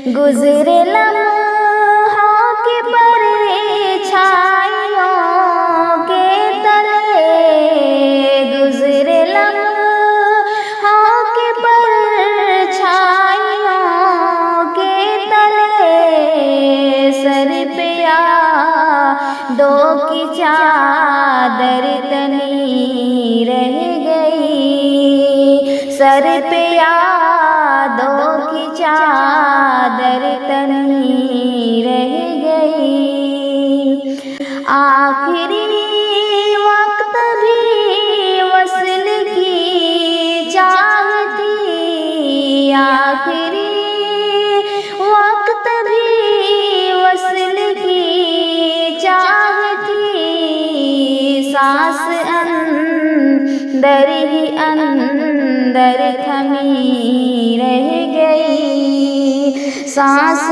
گزرے لمحوں کی پرچھائیوں کے تلے، گزرے لمحوں کی پرچھائیوں کے تلے، سر پہ یادوں کی چادر تنی رہ گئی، سر پہ یادوں کی چادر تنی رہ گئی۔ آخری وقت بھی وصل کی چاہ تھی، آخری وقت بھی وصل کی چاہ تھی، سانس اندر ہی اندر تھمی رہ گئی، سانس